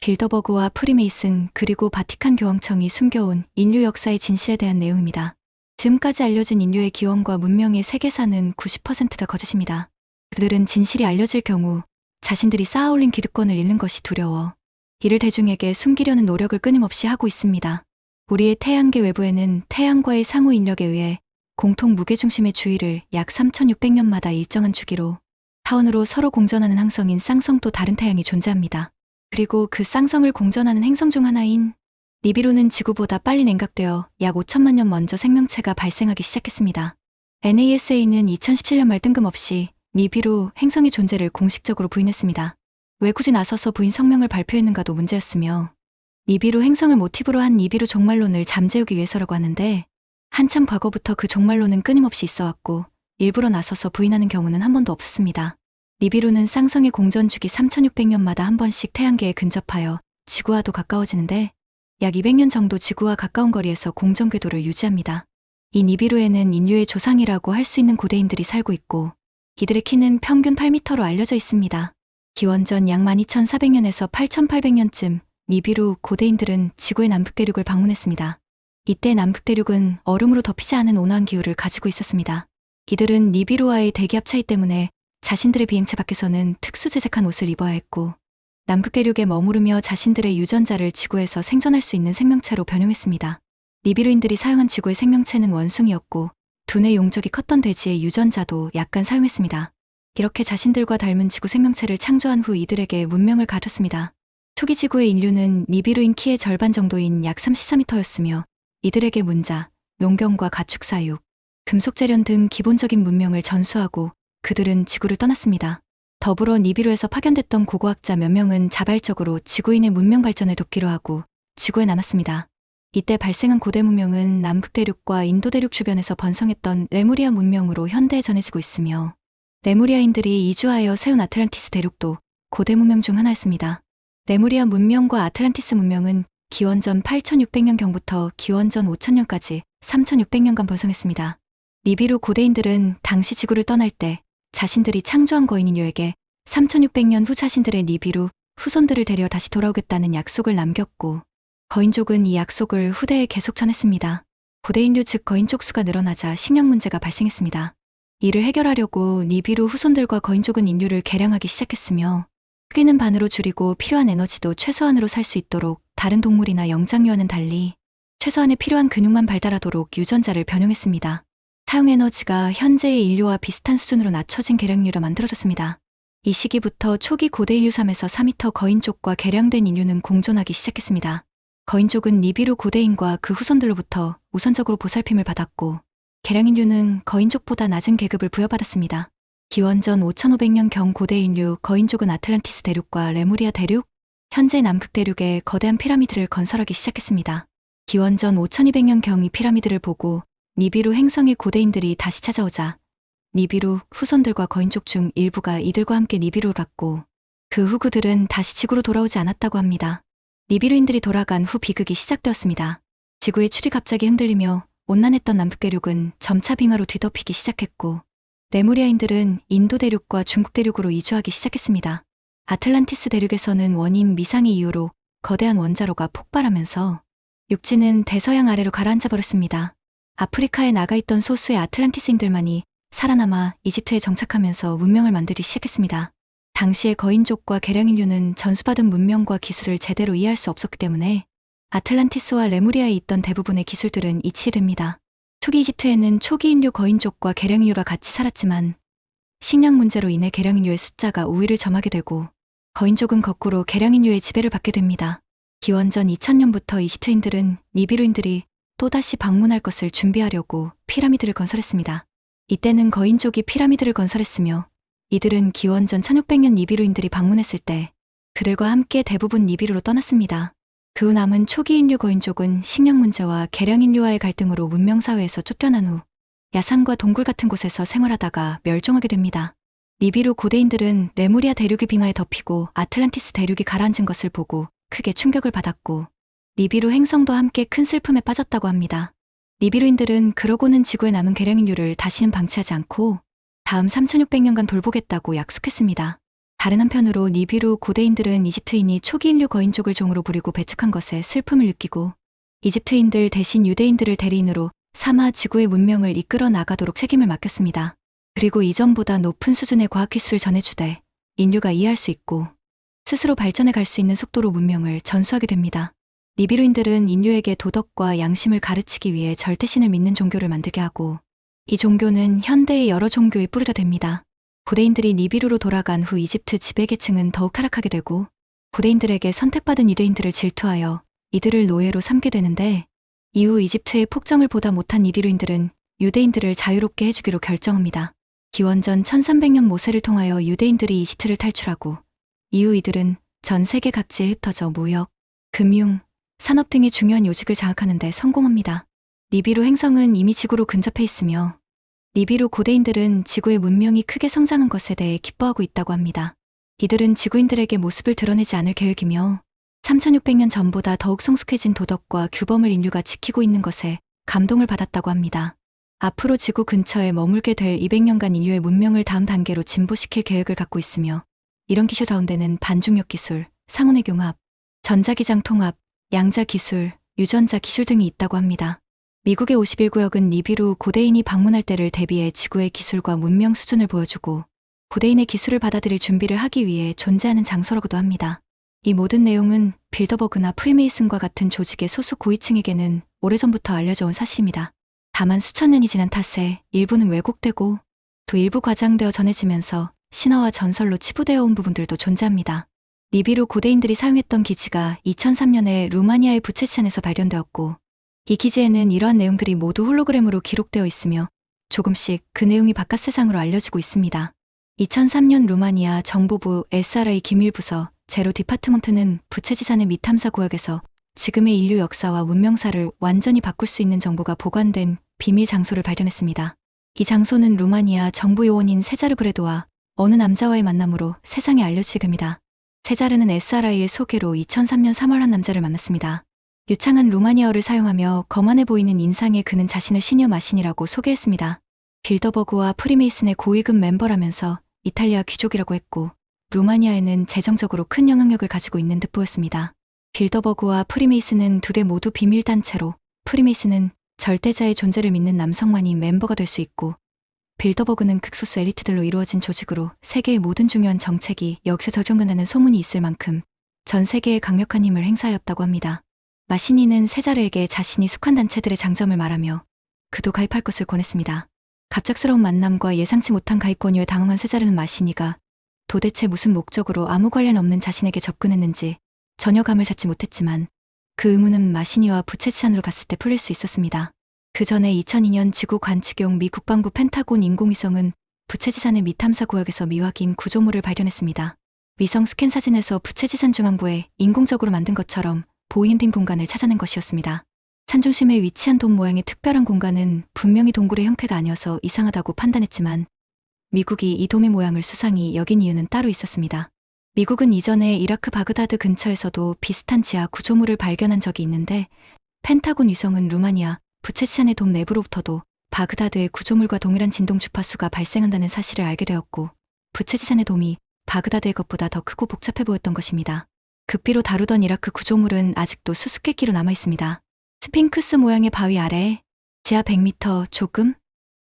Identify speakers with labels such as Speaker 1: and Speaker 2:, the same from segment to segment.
Speaker 1: 빌더버그와 프리메이슨 그리고 바티칸 교황청이 숨겨온 인류 역사의 진실에 대한 내용입니다. 지금까지 알려진 인류의 기원과 문명의 세계사는 90%가 거짓입니다. 그들은 진실이 알려질 경우 자신들이 쌓아올린 기득권을 잃는 것이 두려워 이를 대중에게 숨기려는 노력을 끊임없이 하고 있습니다. 우리의 태양계 외부에는 태양과의 상호 인력에 의해 공통 무게중심의 주위를 약 3600년마다 일정한 주기로 타원으로 서로 공전하는 항성인 쌍성 또 다른 태양이 존재합니다. 그리고 그 쌍성을 공전하는 행성 중 하나인 니비루는 지구보다 빨리 냉각되어 약 5천만 년 먼저 생명체가 발생하기 시작했습니다. NASA는 2017년 말 뜬금없이 니비루 행성의 존재를 공식적으로 부인했습니다. 왜 굳이 나서서 부인 성명을 발표했는가도 문제였으며 니비루 행성을 모티브로 한 니비루 종말론을 잠재우기 위해서라고 하는데 한참 과거부터 그 종말론은 끊임없이 있어왔고 일부러 나서서 부인하는 경우는 한 번도 없었습니다. 니비루는 쌍성의 공전 주기 3600년마다 한 번씩 태양계에 근접하여 지구와도 가까워지는데 약 200년 정도 지구와 가까운 거리에서 공전 궤도를 유지합니다. 이 니비루에는 인류의 조상이라고 할 수 있는 고대인들이 살고 있고 이들의 키는 평균 8m로 알려져 있습니다. 기원전 약 12400년에서 8800년쯤 니비루 고대인들은 지구의 남극대륙을 방문했습니다. 이때 남극대륙은 얼음으로 덮이지 않은 온화한 기후를 가지고 있었습니다. 이들은 니비루와의 대기압 차이 때문에 자신들의 비행체 밖에서는 특수 제작한 옷을 입어야 했고 남극대륙에 머무르며 자신들의 유전자를 지구에서 생존할 수 있는 생명체로 변형했습니다. 니비루인들이 사용한 지구의 생명체는 원숭이였고 두뇌 용적이 컸던 돼지의 유전자도 약간 사용했습니다. 이렇게 자신들과 닮은 지구 생명체를 창조한 후 이들에게 문명을 가졌습니다. 초기 지구의 인류는 니비루인 키의 절반 정도인 약 34m였으며 이들에게 문자, 농경과 가축 사육, 금속 재련 등 기본적인 문명을 전수하고 그들은 지구를 떠났습니다. 더불어 니비루에서 파견됐던 고고학자 몇 명은 자발적으로 지구인의 문명 발전을 돕기로 하고 지구에 남았습니다. 이때 발생한 고대 문명은 남극대륙과 인도대륙 주변에서 번성했던 레무리아 문명으로 현대에 전해지고 있으며 레무리아인들이 이주하여 세운 아틀란티스 대륙도 고대 문명 중 하나였습니다. 레무리아 문명과 아틀란티스 문명은 기원전 8600년경부터 기원전 5000년까지 3600년간 번성했습니다. 니비루 고대인들은 당시 지구를 떠날 때 자신들이 창조한 거인 인류에게 3600년 후 자신들의 니비루 후손들을 데려 다시 돌아오겠다는 약속을 남겼고 거인족은 이 약속을 후대에 계속 전했습니다. 고대인류 즉 거인족 수가 늘어나자 식량 문제가 발생했습니다. 이를 해결하려고 니비루 후손들과 거인족은 인류를 개량하기 시작했으며 크기는 반으로 줄이고 필요한 에너지도 최소한으로 살 수 있도록 다른 동물이나 영장류와는 달리 최소한의 필요한 근육만 발달하도록 유전자를 변형했습니다. 사용 에너지가 현재의 인류와 비슷한 수준으로 낮춰진 개량인류로 만들어졌습니다. 이 시기부터 초기 고대 인류 3에서 4m 거인족과 개량된 인류는 공존하기 시작했습니다. 거인족은 니비루 고대인과 그 후손들로부터 우선적으로 보살핌을 받았고 개량인류는 거인족보다 낮은 계급을 부여받았습니다. 기원전 5500년경 고대 인류 거인족은 아틀란티스 대륙과 레무리아 대륙, 현재 남극 대륙에 거대한 피라미드를 건설하기 시작했습니다. 기원전 5200년경 이 피라미드를 보고 니비루 행성의 고대인들이 다시 찾아오자 니비루 후손들과 거인족 중 일부가 이들과 함께 니비루를 갔고 그 후 그들은 다시 지구로 돌아오지 않았다고 합니다. 니비루인들이 돌아간 후 비극이 시작되었습니다. 지구의 출이 갑자기 흔들리며 온난했던 남극대륙은 점차 빙하로 뒤덮이기 시작했고 레무리아인들은 인도 대륙과 중국 대륙으로 이주하기 시작했습니다. 아틀란티스 대륙에서는 원인 미상의 이유로 거대한 원자로가 폭발하면서 육지는 대서양 아래로 가라앉아 버렸습니다. 아프리카에 나가있던 소수의 아틀란티스인들만이 살아남아 이집트에 정착하면서 문명을 만들기 시작했습니다. 당시의 거인족과 개량인류는 전수받은 문명과 기술을 제대로 이해할 수 없었기 때문에 아틀란티스와 레무리아에 있던 대부분의 기술들은 이치됩니다. 초기 이집트에는 초기 인류 거인족과 개량인류가 같이 살았지만 식량 문제로 인해 개량인류의 숫자가 우위를 점하게 되고 거인족은 거꾸로 개량인류의 지배를 받게 됩니다. 기원전 2000년부터 이집트인들은 니비루인들이 또다시 방문할 것을 준비하려고 피라미드를 건설했습니다. 이때는 거인족이 피라미드를 건설했으며 이들은 기원전 1600년 니비루인들이 방문했을 때 그들과 함께 대부분 니비루로 떠났습니다. 그 후 남은 초기 인류 거인족은 식량 문제와 개량인류와의 갈등으로 문명사회에서 쫓겨난 후 야산과 동굴 같은 곳에서 생활하다가 멸종하게 됩니다. 니비루 고대인들은 레무리아 대륙이 빙하에 덮이고 아틀란티스 대륙이 가라앉은 것을 보고 크게 충격을 받았고 니비루 행성도 함께 큰 슬픔에 빠졌다고 합니다. 니비루인들은 그러고는 지구에 남은 개량인류를 다시는 방치하지 않고 다음 3600년간 돌보겠다고 약속했습니다. 다른 한편으로 니비루 고대인들은 이집트인이 초기 인류 거인족을 종으로 부리고 배척한 것에 슬픔을 느끼고 이집트인들 대신 유대인들을 대리인으로 삼아 지구의 문명을 이끌어 나가도록 책임을 맡겼습니다. 그리고 이전보다 높은 수준의 과학기술을 전해주되 인류가 이해할 수 있고 스스로 발전해 갈 수 있는 속도로 문명을 전수하게 됩니다. 니비루인들은 인류에게 도덕과 양심을 가르치기 위해 절대신을 믿는 종교를 만들게 하고 이 종교는 현대의 여러 종교의 뿌리가 됩니다. 고대인들이 니비루로 돌아간 후 이집트 지배계층은 더욱 타락하게 되고 고대인들에게 선택받은 유대인들을 질투하여 이들을 노예로 삼게 되는데 이후 이집트의 폭정을 보다 못한 니비루인들은 유대인들을 자유롭게 해주기로 결정합니다. 기원전 1300년 모세를 통하여 유대인들이 이집트를 탈출하고 이후 이들은 전 세계 각지에 흩어져 무역, 금융, 산업 등의 중요한 요직을 장악하는 데 성공합니다. 니비루 행성은 이미 지구로 근접해 있으며 니비루 고대인들은 지구의 문명이 크게 성장한 것에 대해 기뻐하고 있다고 합니다. 이들은 지구인들에게 모습을 드러내지 않을 계획이며 3600년 전보다 더욱 성숙해진 도덕과 규범을 인류가 지키고 있는 것에 감동을 받았다고 합니다. 앞으로 지구 근처에 머물게 될 200년간 인류의 문명을 다음 단계로 진보시킬 계획을 갖고 있으며 이런 기술 가운데는 반중력 기술, 상온의 융합, 전자기장 통합, 양자 기술, 유전자 기술 등이 있다고 합니다. 미국의 51구역은 니비루 고대인이 방문할 때를 대비해 지구의 기술과 문명 수준을 보여주고 고대인의 기술을 받아들일 준비를 하기 위해 존재하는 장소라고도 합니다. 이 모든 내용은 빌더버그나 프리메이슨과 같은 조직의 소수 고위층에게는 오래전부터 알려져 온 사실입니다. 다만 수천 년이 지난 탓에 일부는 왜곡되고 또 일부 과장되어 전해지면서 신화와 전설로 치부되어 온 부분들도 존재합니다. 니비루 고대인들이 사용했던 기지가 2003년에 루마니아의 부체치안에서 발견되었고 이 기지에는 이러한 내용들이 모두 홀로그램으로 기록되어 있으며 조금씩 그 내용이 바깥 세상으로 알려지고 있습니다. 2003년 루마니아 정보부 SRI 기밀부서 제로 디파트먼트는 부채지산의 미탐사 구역에서 지금의 인류 역사와 문명사를 완전히 바꿀 수 있는 정보가 보관된 비밀 장소를 발견했습니다. 이 장소는 루마니아 정부 요원인 세자르 브레도와 어느 남자와의 만남으로 세상에 알려지게 됩니다. 세자르는 SRI의 소개로 2003년 3월 한 남자를 만났습니다. 유창한 루마니아어를 사용하며 거만해 보이는 인상의 그는 자신을 시니어 마신이라고 소개했습니다. 빌더버그와 프리메이슨의 고위급 멤버라면서 이탈리아 귀족이라고 했고 루마니아에는 재정적으로 큰 영향력을 가지고 있는 듯 보였습니다. 빌더버그와 프리메이슨은 두 대 모두 비밀단체로 프리메이슨은 절대자의 존재를 믿는 남성만이 멤버가 될 수 있고 빌더버그는 극소수 엘리트들로 이루어진 조직으로 세계의 모든 중요한 정책이 여기서 적용된다는 소문이 있을 만큼 전 세계에 강력한 힘을 행사하였다고 합니다. 마시니는 세자르에게 자신이 속한 단체들의 장점을 말하며 그도 가입할 것을 권했습니다. 갑작스러운 만남과 예상치 못한 가입 권유에 당황한 세자르는 마시니가 도대체 무슨 목적으로 아무 관련 없는 자신에게 접근했는지 전혀 감을 잡지 못했지만 그 의문은 마시니와 부채치안으로 갔을 때 풀릴 수 있었습니다. 그 전에 2002년 지구 관측용 미 국방부 펜타곤 인공위성은 부채지산의 미탐사 구역에서 미확인 구조물을 발견했습니다. 위성 스캔 사진에서 부채지산 중앙부에 인공적으로 만든 것처럼 보기 힘든 공간을 찾아낸 것이었습니다. 산 중심에 위치한 돔 모양의 특별한 공간은 분명히 동굴의 형태가 아니어서 이상하다고 판단했지만 미국이 이 돔의 모양을 수상히 여긴 이유는 따로 있었습니다. 미국은 이전에 이라크 바그다드 근처에서도 비슷한 지하 구조물을 발견한 적이 있는데 펜타곤 위성은 루마니아 부체치안의 돔 내부로부터도 바그다드의 구조물과 동일한 진동 주파수가 발생한다는 사실을 알게 되었고 부체치안의 돔이 바그다드의 것보다 더 크고 복잡해 보였던 것입니다. 급비로 다루던 이라크 구조물은 아직도 수수께끼로 남아있습니다. 스핑크스 모양의 바위 아래에 지하 100m 조금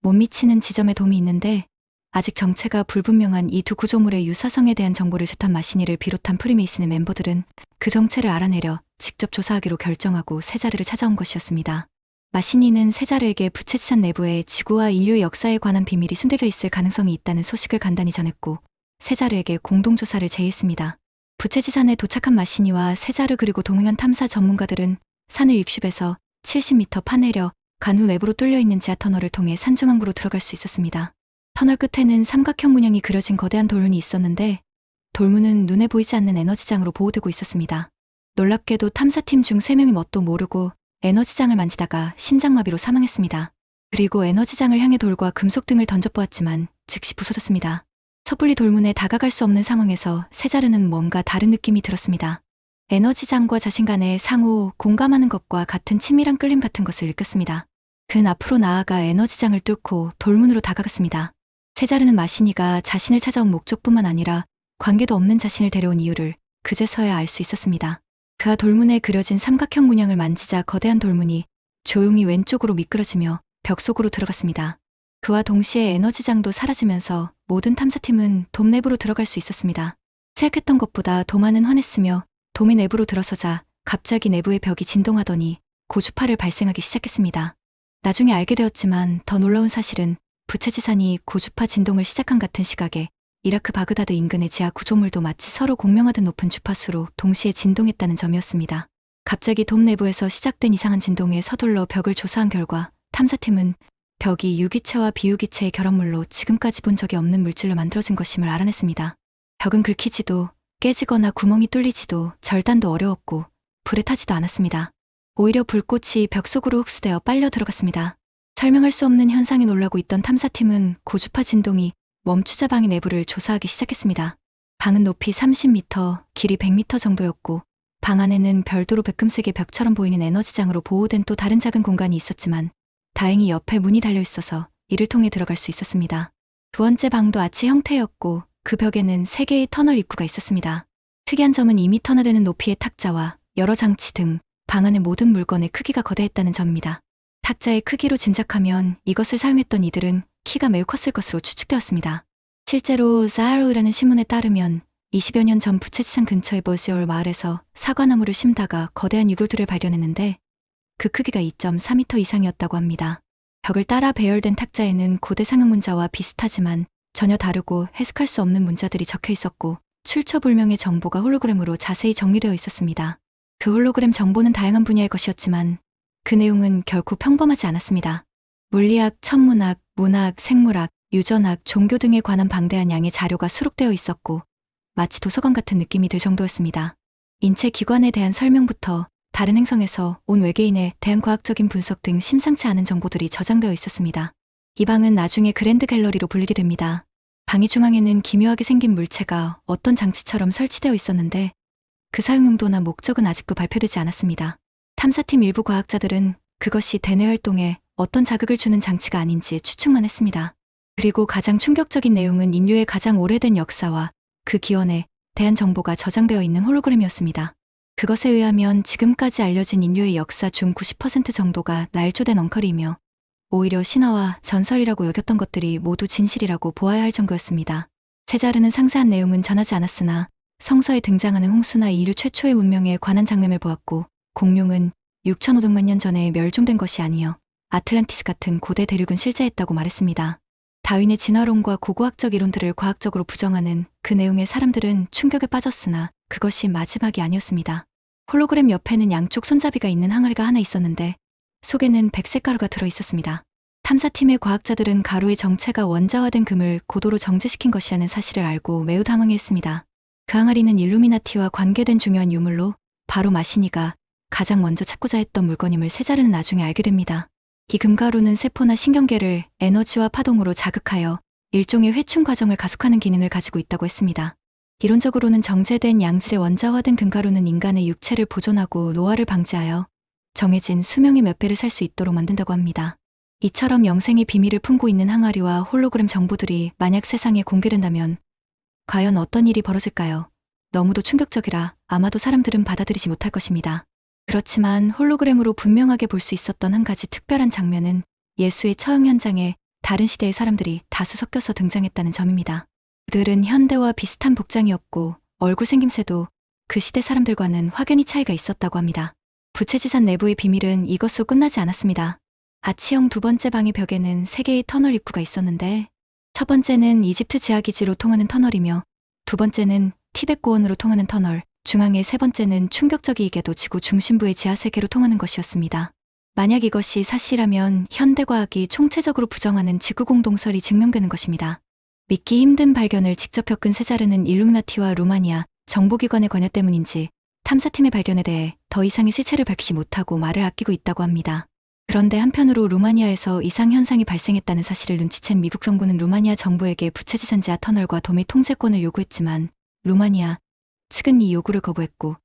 Speaker 1: 못 미치는 지점에 돔이 있는데 아직 정체가 불분명한 이 두 구조물의 유사성에 대한 정보를 접한 마시니를 비롯한 프리메이슨의 멤버들은 그 정체를 알아내려 직접 조사하기로 결정하고 세자르를 찾아온 것이었습니다. 마시니는 세자르에게 부채치산 내부에 지구와 인류의 역사에 관한 비밀이 숨겨져 있을 가능성이 있다는 소식을 간단히 전했고 세자르에게 공동조사를 제의했습니다. 부채지산에 도착한 마시니와 세자르 그리고 동행한 탐사 전문가들은 산을 60에서 70m 파내려 간 후 내부로 뚫려있는 지하터널을 통해 산중앙부로 들어갈 수 있었습니다. 터널 끝에는 삼각형 문양이 그려진 거대한 돌문이 있었는데 돌문은 눈에 보이지 않는 에너지장으로 보호되고 있었습니다. 놀랍게도 탐사팀 중 3명이 뭣도 모르고 에너지장을 만지다가 심장마비로 사망했습니다. 그리고 에너지장을 향해 돌과 금속 등을 던져보았지만 즉시 부서졌습니다. 섣불리 돌문에 다가갈 수 없는 상황에서 세자르는 뭔가 다른 느낌이 들었습니다. 에너지장과 자신 간에 상호 공감하는 것과 같은 친밀한 끌림 같은 것을 느꼈습니다. 그는 앞으로 나아가 에너지장을 뚫고 돌문으로 다가갔습니다. 세자르는 마시니가 자신을 찾아온 목적뿐만 아니라 관계도 없는 자신을 데려온 이유를 그제서야 알 수 있었습니다. 그가 돌문에 그려진 삼각형 문양을 만지자 거대한 돌문이 조용히 왼쪽으로 미끄러지며 벽 속으로 들어갔습니다. 그와 동시에 에너지장도 사라지면서 모든 탐사팀은 돔 내부로 들어갈 수 있었습니다. 생각했던 것보다 돔안은 환했으며 돔이 내부로 들어서자 갑자기 내부의 벽이 진동하더니 고주파를 발생하기 시작했습니다. 나중에 알게 되었지만 더 놀라운 사실은 부채지산이 고주파 진동을 시작한 같은 시각에 이라크 바그다드 인근의 지하 구조물도 마치 서로 공명하듯 높은 주파수로 동시에 진동했다는 점이었습니다. 갑자기 돔 내부에서 시작된 이상한 진동에 서둘러 벽을 조사한 결과 탐사팀은 벽이 유기체와 비유기체의 결합물로 지금까지 본 적이 없는 물질로 만들어진 것임을 알아냈습니다. 벽은 긁히지도 깨지거나 구멍이 뚫리지도 절단도 어려웠고 불에 타지도 않았습니다. 오히려 불꽃이 벽 속으로 흡수되어 빨려 들어갔습니다. 설명할 수 없는 현상에 놀라고 있던 탐사팀은 고주파 진동이 멈추자 방의 내부를 조사하기 시작했습니다. 방은 높이 30m, 길이 100m 정도였고 방 안에는 별도로 백금색의 벽처럼 보이는 에너지장으로 보호된 또 다른 작은 공간이 있었지만 다행히 옆에 문이 달려 있어서 이를 통해 들어갈 수 있었습니다. 두 번째 방도 아치 형태였고 그 벽에는 3개의 터널 입구가 있었습니다. 특이한 점은 2m나 되는 높이의 탁자와 여러 장치 등 방 안의 모든 물건의 크기가 거대했다는 점입니다. 탁자의 크기로 짐작하면 이것을 사용했던 이들은 키가 매우 컸을 것으로 추측되었습니다. 실제로 사하르라는 신문에 따르면 20여 년 전 부채지산 근처의 버시올 마을에서 사과나무를 심다가 거대한 유골들을 발견했는데 그 크기가 2.4m 이상이었다고 합니다. 벽을 따라 배열된 탁자에는 고대 상형 문자와 비슷하지만 전혀 다르고 해석할 수 없는 문자들이 적혀 있었고 출처불명의 정보가 홀로그램으로 자세히 정리되어 있었습니다. 그 홀로그램 정보는 다양한 분야의 것이었지만 그 내용은 결코 평범하지 않았습니다. 물리학, 천문학, 문학, 생물학, 유전학, 종교 등에 관한 방대한 양의 자료가 수록되어 있었고 마치 도서관 같은 느낌이 들 정도였습니다. 인체 기관에 대한 설명부터 다른 행성에서 온 외계인에 대한 과학적인 분석 등 심상치 않은 정보들이 저장되어 있었습니다. 이 방은 나중에 그랜드 갤러리로 불리게 됩니다. 방의 중앙에는 기묘하게 생긴 물체가 어떤 장치처럼 설치되어 있었는데 그 사용 용도나 목적은 아직도 발표되지 않았습니다. 탐사팀 일부 과학자들은 그것이 대뇌 활동에 어떤 자극을 주는 장치가 아닌지 추측만 했습니다. 그리고 가장 충격적인 내용은 인류의 가장 오래된 역사와 그 기원에 대한 정보가 저장되어 있는 홀로그램이었습니다. 그것에 의하면 지금까지 알려진 인류의 역사 중 90% 정도가 날조된 엉터리이며 오히려 신화와 전설이라고 여겼던 것들이 모두 진실이라고 보아야 할 정도였습니다. 세자르는 상세한 내용은 전하지 않았으나 성서에 등장하는 홍수나 인류 최초의 문명에 관한 장면을 보았고 공룡은 6,500만 년 전에 멸종된 것이 아니여 아틀란티스 같은 고대 대륙은 실제했다고 말했습니다. 다윈의 진화론과 고고학적 이론들을 과학적으로 부정하는 그 내용에 사람들은 충격에 빠졌으나 그것이 마지막이 아니었습니다. 홀로그램 옆에는 양쪽 손잡이가 있는 항아리가 하나 있었는데 속에는 백색 가루가 들어있었습니다. 탐사팀의 과학자들은 가루의 정체가 원자화된 금을 고도로 정제시킨 것이라는 사실을 알고 매우 당황했습니다. 그 항아리는 일루미나티와 관계된 중요한 유물로 바로 마시니가 가장 먼저 찾고자 했던 물건임을 세자르는 나중에 알게 됩니다. 이 금가루는 세포나 신경계를 에너지와 파동으로 자극하여 일종의 회충 과정을 가속하는 기능을 가지고 있다고 했습니다. 이론적으로는 정제된 양질의 원자화된 금가루는 인간의 육체를 보존하고 노화를 방지하여 정해진 수명의 몇 배를 살 수 있도록 만든다고 합니다. 이처럼 영생의 비밀을 품고 있는 항아리와 홀로그램 정보들이 만약 세상에 공개된다면 과연 어떤 일이 벌어질까요? 너무도 충격적이라 아마도 사람들은 받아들이지 못할 것입니다. 그렇지만 홀로그램으로 분명하게 볼 수 있었던 한 가지 특별한 장면은 예수의 처형 현장에 다른 시대의 사람들이 다수 섞여서 등장했다는 점입니다. 그들은 현대와 비슷한 복장이었고 얼굴 생김새도 그 시대 사람들과는 확연히 차이가 있었다고 합니다. 부채지산 내부의 비밀은 이것으로 끝나지 않았습니다. 아치형 두 번째 방의 벽에는 3개의 터널 입구가 있었는데 첫 번째는 이집트 지하기지로 통하는 터널이며 두 번째는 티벳 고원으로 통하는 터널, 중앙의 세 번째는 충격적이게도 지구 중심부의 지하세계로 통하는 것이었습니다. 만약 이것이 사실이라면 현대과학이 총체적으로 부정하는 지구공동설이 증명되는 것입니다. 믿기 힘든 발견을 직접 겪은 세자르는 일루미나티와 루마니아 정보기관의 관여 때문인지 탐사팀의 발견에 대해 더 이상의 실체를 밝히지 못하고 말을 아끼고 있다고 합니다. 그런데 한편으로 루마니아에서 이상 현상이 발생했다는 사실을 눈치챈 미국 정부는 루마니아 정부에게 부채지산 지하 터널과 도미 통제권을 요구했지만 루마니아 측은 이 요구를 거부했고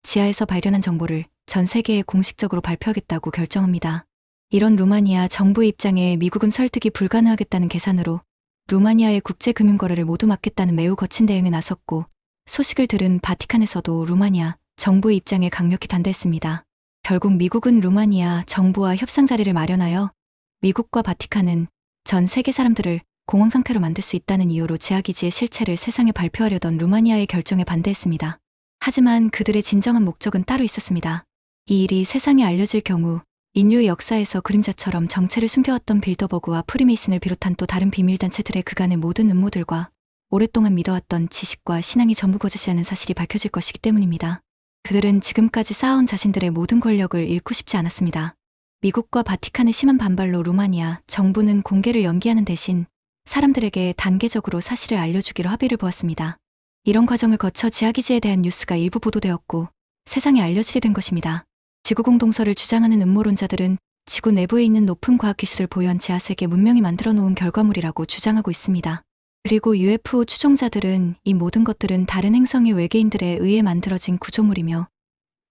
Speaker 1: 지하에서 발견한 정보를 전 세계에 공식적으로 발표하겠다고 결정합니다. 이런 루마니아 정부의 입장에 미국은 설득이 불가능하겠다는 계산으로 루마니아의 국제금융거래를 모두 막겠다는 매우 거친 대응에 나섰고, 소식을 들은 바티칸에서도 루마니아 정부의 입장에 강력히 반대했습니다. 결국 미국은 루마니아 정부와 협상 자리를 마련하여 미국과 바티칸은 전 세계 사람들을 공황 상태로 만들 수 있다는 이유로 제아기지의 실체를 세상에 발표하려던 루마니아의 결정에 반대했습니다. 하지만 그들의 진정한 목적은 따로 있었습니다. 이 일이 세상에 알려질 경우 인류의 역사에서 그림자처럼 정체를 숨겨왔던 빌더버그와 프리메이슨을 비롯한 또 다른 비밀단체들의 그간의 모든 음모들과 오랫동안 믿어왔던 지식과 신앙이 전부 거짓이라는 사실이 밝혀질 것이기 때문입니다. 그들은 지금까지 쌓아온 자신들의 모든 권력을 잃고 싶지 않았습니다. 미국과 바티칸의 심한 반발로 루마니아 정부는 공개를 연기하는 대신 사람들에게 단계적으로 사실을 알려주기로 합의를 보았습니다. 이런 과정을 거쳐 지하기지에 대한 뉴스가 일부 보도되었고 세상에 알려지게 된 것입니다. 지구공동설을 주장하는 음모론자들은 지구 내부에 있는 높은 과학기술을 보유한 지하세계 문명이 만들어 놓은 결과물이라고 주장하고 있습니다. 그리고 UFO 추종자들은 이 모든 것들은 다른 행성의 외계인들에 의해 만들어진 구조물이며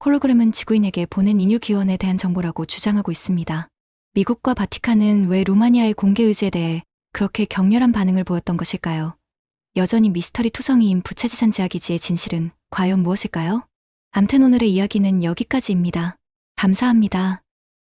Speaker 1: 홀로그램은 지구인에게 보낸 인류 기원에 대한 정보라고 주장하고 있습니다. 미국과 바티칸은 왜 루마니아의 공개 의지에 대해 그렇게 격렬한 반응을 보였던 것일까요? 여전히 미스터리 투성이인 부채지산 지하기지의 진실은 과연 무엇일까요? 암튼 오늘의 이야기는 여기까지입니다. 감사합니다.